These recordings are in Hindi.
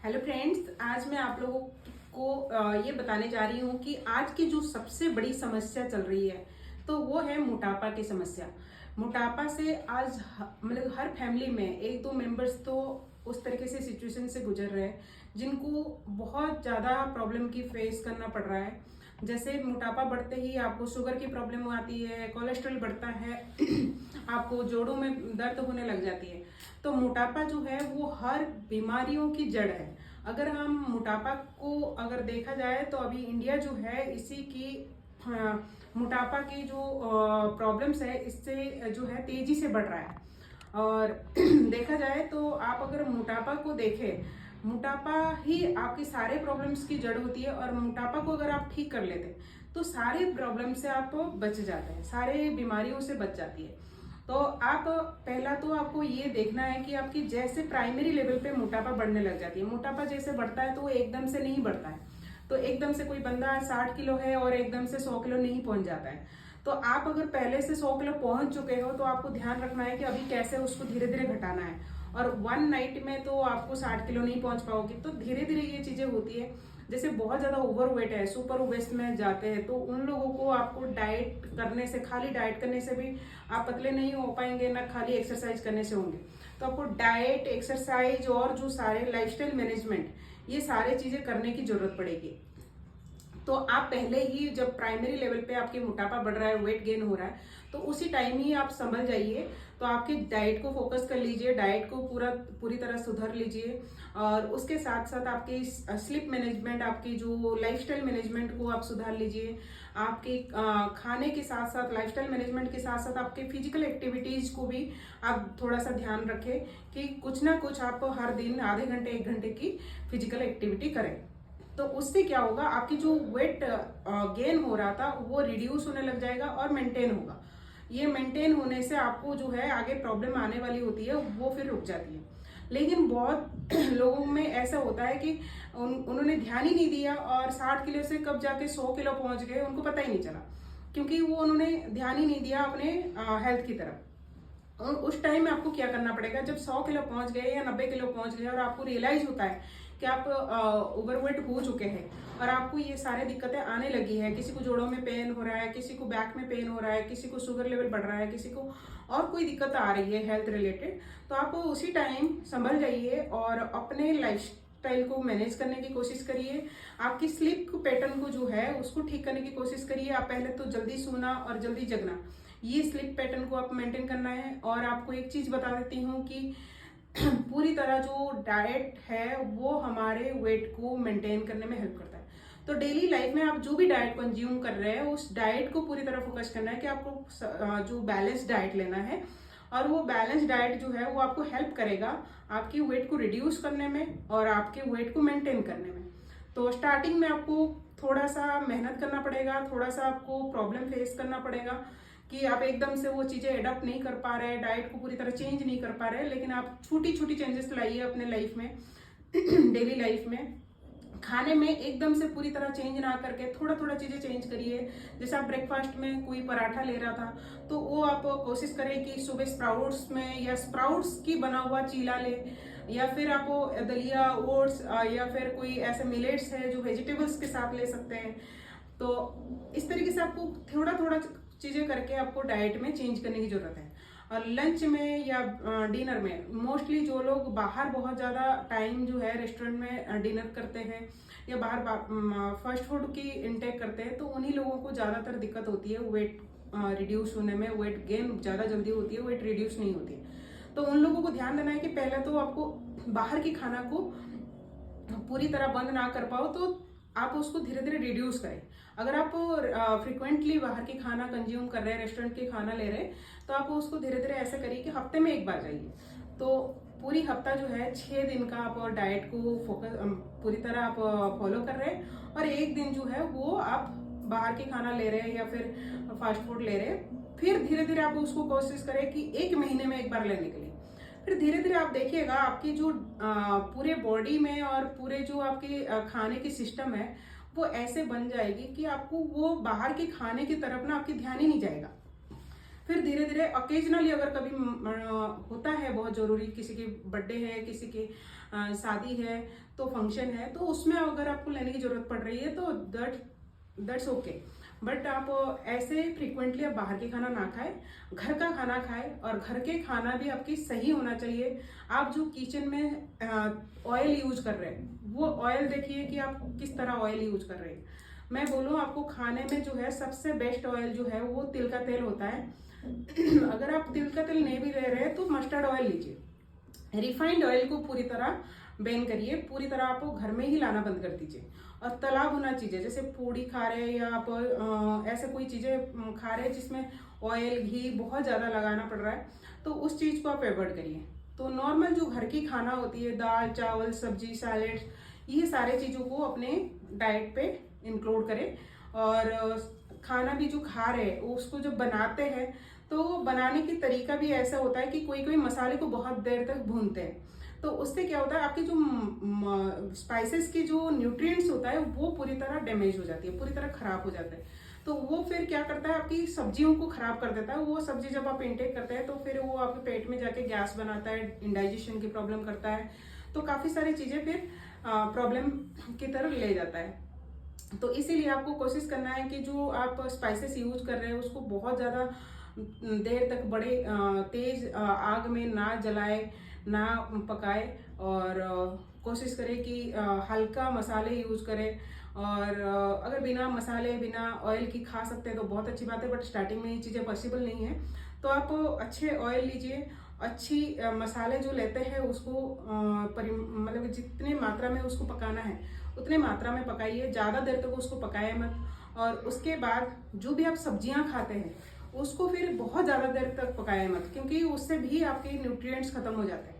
हेलो फ्रेंड्स, आज मैं आप लोगों को ये बताने जा रही हूँ कि आज की जो सबसे बड़ी समस्या चल रही है तो वो है मोटापा की समस्या। मोटापा से आज मतलब हर फैमिली में एक दो मेंबर्स तो उस तरीके से सिचुएशन से गुजर रहे हैं जिनको बहुत ज़्यादा प्रॉब्लम की फेस करना पड़ रहा है। जैसे मोटापा बढ़ते ही आपको शुगर की प्रॉब्लम आती है, कोलेस्ट्रॉल बढ़ता है, आपको जोड़ों में दर्द होने लग जाती है। तो मोटापा जो है वो हर बीमारियों की जड़ है। अगर हम मोटापा को अगर देखा जाए तो अभी इंडिया जो है इसी की मोटापा की जो प्रॉब्लम्स है इससे जो है तेजी से बढ़ रहा है। और देखा जाए तो आप अगर मोटापा को देखें, मोटापा ही आपकी सारे प्रॉब्लम्स की जड़ होती है। और मोटापा को अगर आप ठीक कर लेते तो सारे प्रॉब्लम से आप बच जाते हैं, सारे बीमारियों से बच जाती है। तो आप पहला तो आपको ये देखना है कि आपकी जैसे प्राइमरी लेवल पे मोटापा बढ़ने लग जाती है। मोटापा जैसे बढ़ता है तो वो एकदम से नहीं बढ़ता है। तो एकदम से कोई बंदा 60 किलो है और एकदम से 100 किलो नहीं पहुंच जाता है। तो आप अगर पहले से 100 किलो पहुंच चुके हो तो आपको ध्यान रखना है कि अभी कैसे उसको धीरे धीरे घटाना है। और वन नाइट में तो आपको 60 किलो नहीं पहुंच पाओगे। तो धीरे धीरे ये चीजें होती है। जैसे बहुत ज्यादा ओवर वेट है, सुपर वेस्ट में जाते हैं, तो उन लोगों को आपको डाइट करने से, खाली डाइट करने से भी आप पतले नहीं हो पाएंगे, ना खाली एक्सरसाइज करने से होंगे। तो आपको डाइट, एक्सरसाइज और जो सारे लाइफस्टाइल मैनेजमेंट, ये सारे चीजें करने की जरूरत पड़ेगी। तो आप पहले ही जब प्राइमरी लेवल पे आपके मोटापा बढ़ रहा है, वेट गेन हो रहा है, तो उसी टाइम ही आप संभल जाइए। तो आपकी डाइट को फोकस कर लीजिए, डाइट को पूरी तरह सुधार लीजिए। और उसके साथ साथ आपकी स्लीप मैनेजमेंट, आपकी जो लाइफस्टाइल मैनेजमेंट को आप सुधार लीजिए। आपके खाने के साथ साथ, लाइफस्टाइल मैनेजमेंट के साथ साथ आपके फिजिकल एक्टिविटीज को भी आप थोड़ा सा ध्यान रखें कि कुछ ना कुछ आप हर दिन आधे घंटे 1 घंटे की फिजिकल एक्टिविटी करें। तो उससे क्या होगा, आपकी जो वेट गेन हो रहा था वो रिड्यूस होने लग जाएगा और मेंटेन होगा। ये मेंटेन होने से आपको जो है आगे प्रॉब्लम आने वाली होती है वो फिर रुक जाती है। लेकिन बहुत लोगों में ऐसा होता है कि उन्होंने ध्यान ही नहीं दिया और 60 किलो से कब जाके 100 किलो पहुंच गए, उनको पता ही नहीं चला, क्योंकि वो उन्होंने ध्यान ही नहीं दिया अपने हेल्थ की तरफ। और उस टाइम में आपको क्या करना पड़ेगा, जब 100 किलो पहुंच गए या 90 किलो पहुंच गए और आपको रियलाइज होता है कि आप ओवरवेट हो चुके हैं और आपको ये सारे दिक्कतें आने लगी है, किसी को जोड़ों में पेन हो रहा है, किसी को बैक में पेन हो रहा है, किसी को शुगर लेवल बढ़ रहा है, किसी को और कोई दिक्कत आ रही है हेल्थ रिलेटेड, तो आप उसी टाइम संभल जाइए और अपने लाइफ स्टाइल को मैनेज करने की कोशिश करिए। आपकी स्लीप पैटर्न को जो है उसको ठीक करने की कोशिश करिए। आप पहले तो जल्दी सोना और जल्दी जगना, ये स्लीप पैटर्न को आप मेंटेन करना है। और आपको एक चीज बता देती हूँ कि पूरी तरह जो डाइट है वो हमारे वेट को मेंटेन करने में हेल्प करता है। तो डेली लाइफ में आप जो भी डाइट कंज्यूम कर रहे हैं उस डाइट को पूरी तरह फोकस करना है कि आपको जो बैलेंस डाइट लेना है। और वो बैलेंस डाइट जो है वो आपको हेल्प करेगा आपकी वेट को रिड्यूस करने में और आपके वेट को मेंटेन करने में। तो स्टार्टिंग में आपको थोड़ा सा मेहनत करना पड़ेगा, थोड़ा सा आपको प्रॉब्लम फेस करना पड़ेगा कि आप एकदम से वो चीजें एडप्ट नहीं कर पा रहे, डाइट को पूरी तरह चेंज नहीं कर पा रहे। लेकिन आप छोटी छोटी चेंजेस लाइए अपने लाइफ में, डेली लाइफ में। खाने में एकदम से पूरी तरह चेंज ना करके थोड़ा थोड़ा चीजें चेंज करिए। जैसे आप ब्रेकफास्ट में कोई पराठा ले रहा था तो वो आप कोशिश करें कि सुबह स्प्राउट्स में या स्प्राउट्स की बना हुआ चीला ले, या फिर आप दलिया, ओट्स या फिर कोई ऐसे मिलेट्स है जो वेजिटेबल्स के साथ ले सकते हैं। तो इस तरीके से आपको थोड़ा थोड़ा चीजें करके आपको डाइट में चेंज करने की जरूरत है। और लंच में या डिनर में, मोस्टली जो लोग बाहर बहुत ज़्यादा टाइम जो है रेस्टोरेंट में डिनर करते हैं या बाहर फास्ट फूड की इनटेक करते हैं, तो उन्हीं लोगों को ज़्यादातर दिक्कत होती है वेट रिड्यूस होने में। वेट गेन ज़्यादा जल्दी होती है, वेट रिड्यूस नहीं होती है। तो उन लोगों को ध्यान देना है कि पहले तो आपको बाहर की खाना को पूरी तरह बंद ना कर पाओ तो आप उसको धीरे धीरे रिड्यूस करें। अगर आप फ्रिक्वेंटली बाहर की खाना कंज्यूम कर रहे हैं, रेस्टोरेंट की खाना ले रहे हैं, तो आप उसको धीरे धीरे ऐसे करिए कि हफ्ते में 1 बार जाइए। तो पूरी हफ्ता जो है 6 दिन का आप डाइट को फोकस पूरी तरह आप फॉलो कर रहे हैं और 1 दिन जो है वो आप बाहर की खाना ले रहे हैं या फिर फास्ट फूड ले रहे हैं। फिर धीरे धीरे आप उसको कोशिश करें कि 1 महीने में 1 बार लेने के लिए। फिर धीरे धीरे आप देखिएगा आपकी जो पूरे बॉडी में और पूरे जो आपके खाने की सिस्टम है वो ऐसे बन जाएगी कि आपको वो बाहर के खाने की तरफ ना आपकी ध्यान ही नहीं जाएगा। फिर धीरे धीरे ऑकेजनली अगर कभी होता है बहुत ज़रूरी, किसी की बर्थडे है, किसी की शादी है, तो फंक्शन है, तो उसमें अगर आपको लेने की ज़रूरत पड़ रही है तो दैट्स ओके। बट आप ऐसे फ्रिक्वेंटली आप बाहर के खाना ना खाएं, घर का खाना खाएं, और घर के खाना भी आपकी सही होना चाहिए। आप जो किचन में ऑयल यूज कर रहे हैं, वो ऑयल देखिए कि आप किस तरह ऑयल यूज कर रहे हैं। मैं बोलूँ आपको, खाने में जो है सबसे बेस्ट ऑयल जो है वो तिल का तेल होता है। अगर आप तिल का तेल नहीं भी ले रहे हैं तो मस्टर्ड ऑयल लीजिए। रिफाइंड ऑयल को पूरी तरह बैन करिए, पूरी तरह आपको घर में ही लाना बंद कर दीजिए। और तला भुना चीज़ें जैसे पूड़ी खा रहे हैं या आप ऐसे कोई चीज़ें खा रहे हैं जिसमें ऑयल घी बहुत ज़्यादा लगाना पड़ रहा है, तो उस चीज़ को आप अवॉइड करिए। तो नॉर्मल जो घर की खाना होती है, दाल चावल सब्जी सैलेड, ये सारे चीज़ों को अपने डाइट पे इंक्लूड करें। और खाना भी जो खा रहे हैं उसको जब बनाते हैं तो बनाने की तरीका भी ऐसा होता है कि कोई कोई मसाले को बहुत देर तक भूनते हैं, तो उससे क्या होता है आपकी जो स्पाइसेस की जो न्यूट्रिएंट्स होता है वो पूरी तरह डैमेज हो जाती है, पूरी तरह खराब हो जाता है। तो वो फिर क्या करता है, आपकी सब्जियों को खराब कर देता है। वो सब्जी जब आप इंटेक करते हैं तो फिर वो आपके पेट में जाके गैस बनाता है, इंडाइजेशन की प्रॉब्लम करता है, तो काफ़ी सारी चीज़ें फिर प्रॉब्लम की तरफ ले जाता है। तो इसीलिए आपको कोशिश करना है कि जो आप स्पाइसेस यूज कर रहे हैं उसको बहुत ज़्यादा देर तक बड़े तेज आग में ना जलाए, ना पकाए, और कोशिश करें कि हल्का मसाले यूज करें। और अगर बिना मसाले बिना ऑयल की खा सकते हैं तो बहुत अच्छी बात है, बट स्टार्टिंग में ये चीज़ें पॉसिबल नहीं है। तो आप अच्छे ऑयल लीजिए, अच्छी मसाले जो लेते हैं उसको मतलब जितने मात्रा में उसको पकाना है उतने मात्रा में पकाइए, ज़्यादा देर तक उसको पकाए मत। और उसके बाद जो भी आप सब्जियां खाते हैं उसको फिर बहुत ज़्यादा देर तक पकाए मत, क्योंकि उससे भी आपके न्यूट्रिएंट्स खत्म हो जाते हैं।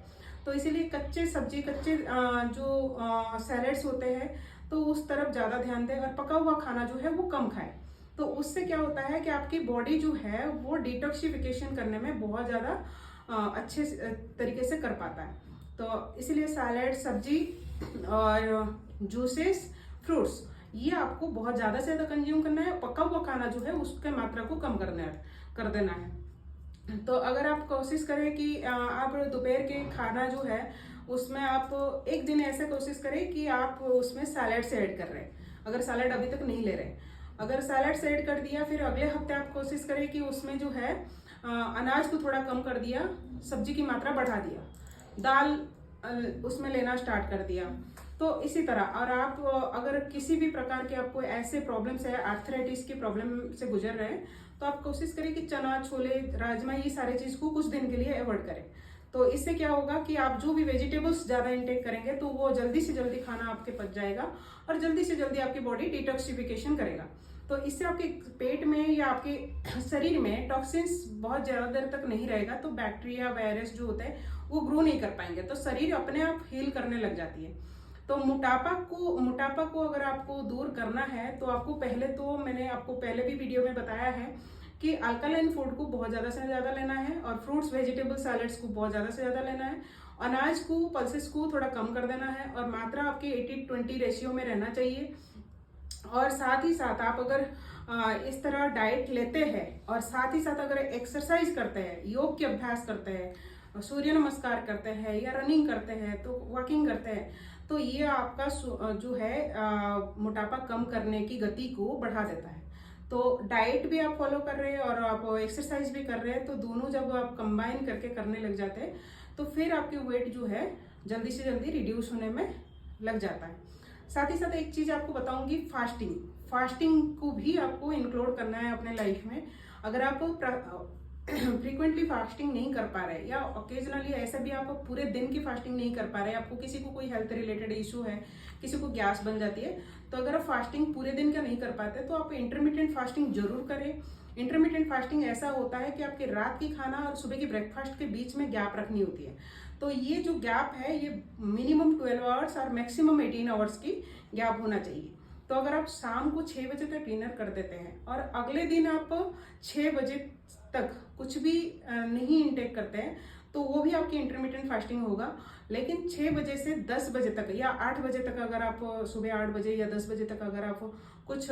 तो इसीलिए कच्चे सब्जी, कच्चे जो सैलेड्स होते हैं तो उस तरफ ज़्यादा ध्यान दें, और पका हुआ खाना जो है वो कम खाएं। तो उससे क्या होता है कि आपकी बॉडी जो है वो डिटॉक्सिफिकेशन करने में बहुत ज़्यादा अच्छे तरीके से कर पाता है। तो इसीलिए सैलेड, सब्जी और जूसेस, फ्रूट्स, ये आपको बहुत ज़्यादा से ज़्यादा कंज्यूम करना है। पका हुआ खाना जो है उसके मात्रा को कम कर देना है। तो अगर आप कोशिश करें कि आप दोपहर के खाना जो है उसमें आप एक दिन ऐसे कोशिश करें कि आप उसमें सैलेड से ऐड कर रहे हैं, अगर सैलेड अभी तक नहीं ले रहे, अगर सैलेड से ऐड कर दिया, फिर अगले हफ्ते आप कोशिश करें कि उसमें जो है अनाज को थोड़ा कम कर दिया, सब्जी की मात्रा बढ़ा दिया, दाल उसमें लेना स्टार्ट कर दिया। तो इसी तरह, और आप अगर किसी भी प्रकार के आपको ऐसे प्रॉब्लम्स है, आर्थराइटिस की प्रॉब्लम से गुजर रहे हैं, तो आप कोशिश करें कि चना, छोले, राजमा, ये सारे चीज़ को कुछ दिन के लिए अवॉइड करें। तो इससे क्या होगा कि आप जो भी वेजिटेबल्स ज़्यादा इंटेक करेंगे तो वो जल्दी से जल्दी खाना आपके पच जाएगा, और जल्दी से जल्दी आपकी बॉडी डिटॉक्सिफिकेशन करेगा। तो इससे आपके पेट में या आपके शरीर में टॉक्सिन्स बहुत ज़्यादा देर तक नहीं रहेगा, तो बैक्टीरिया, वायरस जो होते हैं वो ग्रो नहीं कर पाएंगे, तो शरीर अपने आप हील करने लग जाती है। तो मोटापा को अगर आपको दूर करना है तो आपको पहले, तो मैंने आपको पहले भी वीडियो में बताया है कि अल्कलाइन फूड को बहुत ज़्यादा से ज़्यादा लेना है, और फ्रूट्स, वेजिटेबल, सैलेड्स को बहुत ज़्यादा से ज़्यादा लेना है। अनाज को, पल्सेस को थोड़ा कम कर देना है, और मात्रा आपकी 80-20 रेशियो में रहना चाहिए। और साथ ही साथ आप अगर इस तरह डाइट लेते हैं और साथ ही साथ अगर एक्सरसाइज करते हैं, योग के अभ्यास करते हैं, सूर्य नमस्कार करते हैं, या रनिंग करते हैं, तो वॉकिंग करते हैं, तो ये आपका जो है मोटापा कम करने की गति को बढ़ा देता है। तो डाइट भी आप फॉलो कर रहे हैं और आप एक्सरसाइज भी कर रहे हैं, तो दोनों जब आप कंबाइन करके करने लग जाते हैं तो फिर आपके वेट जो है जल्दी से जल्दी रिड्यूस होने में लग जाता है। साथ ही साथ एक चीज़ आपको बताऊंगी, फास्टिंग को भी आपको इंक्लूड करना है अपने लाइफ में। अगर आप फ्रीक्वेंटली फास्टिंग नहीं कर पा रहे, या ओकेजनली ऐसा भी आप पूरे दिन की फास्टिंग नहीं कर पा रहे, आपको किसी को कोई हेल्थ रिलेटेड इशू है, किसी को गैस बन जाती है, तो अगर आप फास्टिंग पूरे दिन का नहीं कर पाते तो आप इंटरमिटेंट फास्टिंग जरूर करें। इंटरमिटेंट फास्टिंग ऐसा होता है कि आपके रात की खाना और सुबह की ब्रेकफास्ट के बीच में गैप रखनी होती है। तो ये जो गैप है ये मिनिमम 12 आवर्स और मैक्सिमम 18 आवर्स की गैप होना चाहिए। तो अगर आप शाम को 6 बजे तक डिनर कर देते हैं और अगले दिन आप 6 बजे तक कुछ भी नहीं इंटेक करते हैं, तो वो भी आपकी इंटरमीडिएट फास्टिंग होगा। लेकिन 6 बजे से 10 बजे तक या 8 बजे तक अगर आप सुबह 8 बजे या 10 बजे तक अगर आप कुछ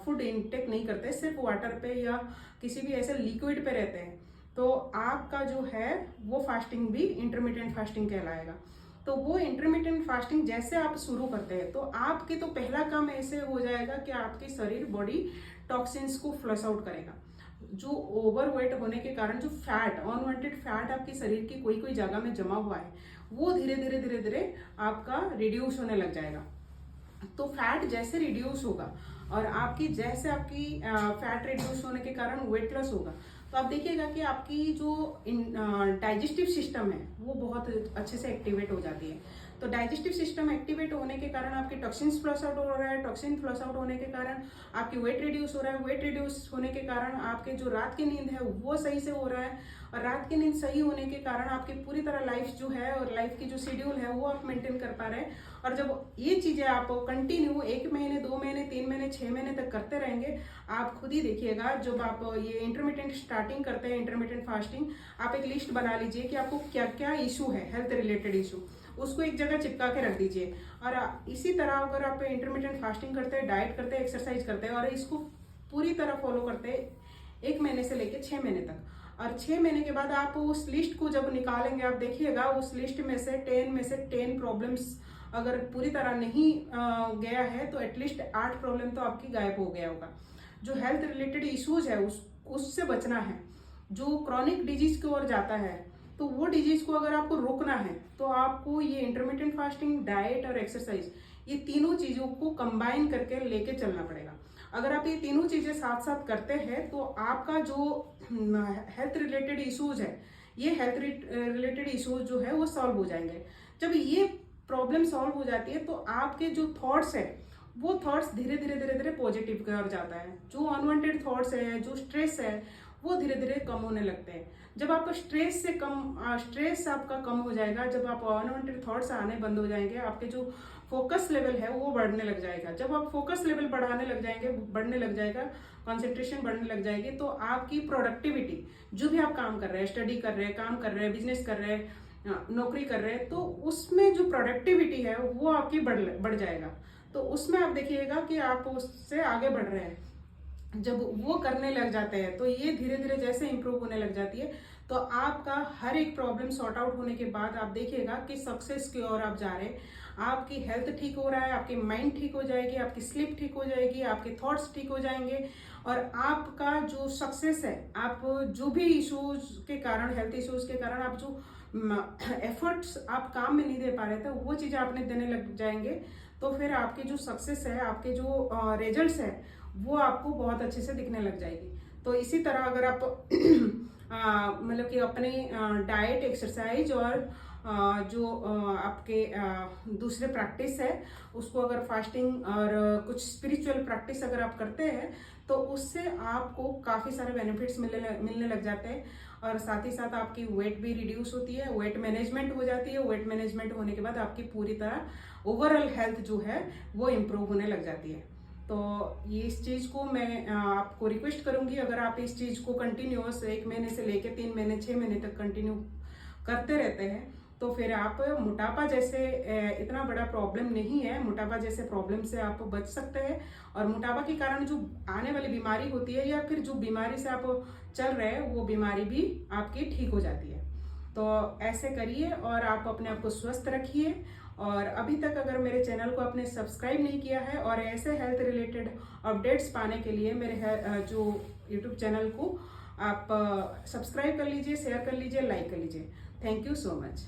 फूड इनटेक नहीं करते, सिर्फ वाटर पे या किसी भी ऐसे लिक्विड पे रहते हैं, तो आपका जो है वो फास्टिंग भी इंटरमीडिएट फास्टिंग कहलाएगा। तो वो इंटरमीडिएट फास्टिंग जैसे आप शुरू करते हैं तो आपके तो पहला काम ऐसे हो जाएगा कि आपके शरीर बॉडी टॉक्सिन्स को फ्लश आउट करेगा। जो ओवरवेट होने के कारण जो फैट, अनवांटेड फैट आपके शरीर की कोई कोई जगह में जमा हुआ है, वो धीरे धीरे धीरे धीरे आपका रिड्यूस होने लग जाएगा। तो फैट जैसे रिड्यूस होगा और आपकी जैसे आपकी फैट रिड्यूस होने के कारण वेट लॉस होगा, तो आप देखिएगा कि आपकी जो डाइजेस्टिव सिस्टम है वो बहुत अच्छे से एक्टिवेट हो जाती है। तो डाइजेस्टिव सिस्टम एक्टिवेट होने के कारण आपके टॉक्सिन्स फ्लश आउट हो रहा है, टॉक्सिन फ्लश आउट होने के कारण आपकी वेट रिड्यूस हो रहा है, वेट रिड्यूस होने के कारण आपके जो रात की नींद है वो सही से हो रहा है, और रात की नींद सही होने के कारण आपकी पूरी तरह लाइफ जो है और लाइफ की जो शेड्यूल है वो आप मेंटेन कर पा रहे हैं। और जब ये चीजें आप कंटिन्यू 1 महीने 2 महीने 3 महीने 6 महीने तक करते रहेंगे, आप खुद ही देखिएगा जब आप ये इंटरमीडिएट स्टार्टिंग करते हैं इंटरमीडिएट फास्टिंग, आप एक लिस्ट बना लीजिए कि आपको क्या क्या इशू है, हेल्थ रिलेटेड इशू, उसको एक जगह चिपका के रख दीजिए। और इसी तरह अगर आप इंटरमीडिएट फास्टिंग करते हैं, डाइट करते हैं, एक्सरसाइज करते हैं और इसको पूरी तरह फॉलो करते हैं 1 महीने से लेकर 6 महीने तक, और 6 महीने के बाद आप उस लिस्ट को जब निकालेंगे, आप देखिएगा उस लिस्ट में से 10 प्रॉब्लम्स अगर पूरी तरह नहीं गया है तो एटलीस्ट 8 प्रॉब्लम तो आपकी गायब हो गया होगा। जो हेल्थ रिलेटेड इश्यूज है उससे बचना है। जो क्रॉनिक डिजीज की ओर जाता है, तो वो डिजीज को अगर आपको रोकना है तो आपको ये इंटरमीडिएट फास्टिंग, डाइट और एक्सरसाइज, ये तीनों चीजों को कंबाइन करके लेके चलना पड़ेगा। अगर आप ये तीनों चीजें साथ साथ करते हैं तो आपका जो हेल्थ रिलेटेड इश्यूज है, ये हेल्थ रिलेटेड इश्यूज जो है वो सॉल्व हो जाएंगे। जब ये प्रॉब्लम सॉल्व हो जाती है तो आपके जो थॉट्स है वो थॉट्स धीरे धीरे धीरे धीरे पॉजिटिव की ओर जाता है। जो अनवांटेड थॉट्स है, जो स्ट्रेस है, वो धीरे धीरे कम होने लगते हैं। जब आप स्ट्रेस आपका कम हो जाएगा, जब आप अनवांटेड थॉट्स आने बंद हो जाएंगे, आपके जो फोकस लेवल है वो बढ़ने लग जाएगा। जब आप फोकस लेवल बढ़ने लग जाएगा, कंसंट्रेशन बढ़ने लग जाएगी, तो आपकी प्रोडक्टिविटी, जो भी आप काम कर रहे हैं, स्टडी कर रहे हैं, काम कर रहे हैं, बिजनेस कर रहे हैं, नौकरी कर रहे हैं, तो उसमें जो प्रोडक्टिविटी है वो आपकी बढ़ जाएगा। तो उसमें आप देखिएगा कि आप उससे आगे बढ़ रहे हैं। जब वो करने लग जाते हैं तो ये धीरे धीरे जैसे इंप्रूव होने लग जाती है, तो आपका हर एक प्रॉब्लम सॉर्ट आउट होने के बाद आप देखिएगा कि सक्सेस की ओर आप जा रहे हैं। आपकी हेल्थ ठीक हो रहा है, आपकी माइंड ठीक हो जाएगी, आपकी स्लीप ठीक हो जाएगी, आपके थॉट्स ठीक हो जाएंगे, और आपका जो सक्सेस है, आप जो भी इश्यूज के कारण, हेल्थ इश्यूज के कारण आप जो एफर्ट्स आप काम में नहीं दे पा रहे थे, वो चीजें आपने देने लग जाएंगे, तो फिर आपकी जो सक्सेस है, आपके जो रिजल्ट्स है, वो आपको बहुत अच्छे से दिखने लग जाएगी। तो इसी तरह अगर आप मतलब कि अपनी डाइट, एक्सरसाइज और जो आपके दूसरे प्रैक्टिस है, उसको अगर फास्टिंग और कुछ स्पिरिचुअल प्रैक्टिस अगर आप करते हैं, तो उससे आपको काफ़ी सारे बेनिफिट्स मिलने लग जाते हैं, और साथ ही साथ आपकी वेट भी रिड्यूस होती है, वेट मैनेजमेंट हो जाती है। वेट मैनेजमेंट होने के बाद आपकी पूरी तरह ओवरऑल हेल्थ जो है वो इम्प्रूव होने लग जाती है। तो ये इस चीज़ को मैं आपको रिक्वेस्ट करूंगी, अगर आप इस चीज़ को कंटिन्यूअस 1 महीने से लेकर 3 महीने 6 महीने तक कंटिन्यू करते रहते हैं, तो फिर आप मोटापा जैसे इतना बड़ा प्रॉब्लम नहीं है, मोटापा जैसे प्रॉब्लम से आप बच सकते हैं। और मोटापा के कारण जो आने वाली बीमारी होती है, या फिर जो बीमारी से आप चल रहे हैं, वो बीमारी भी आपकी ठीक हो जाती है। तो ऐसे करिए और आप अपने आप को स्वस्थ रखिए। और अभी तक अगर मेरे चैनल को आपने सब्सक्राइब नहीं किया है और ऐसे हेल्थ रिलेटेड अपडेट्स पाने के लिए मेरे जो यूट्यूब चैनल को आप सब्सक्राइब कर लीजिए, शेयर कर लीजिए, लाइक कर लीजिए। Thank you so much.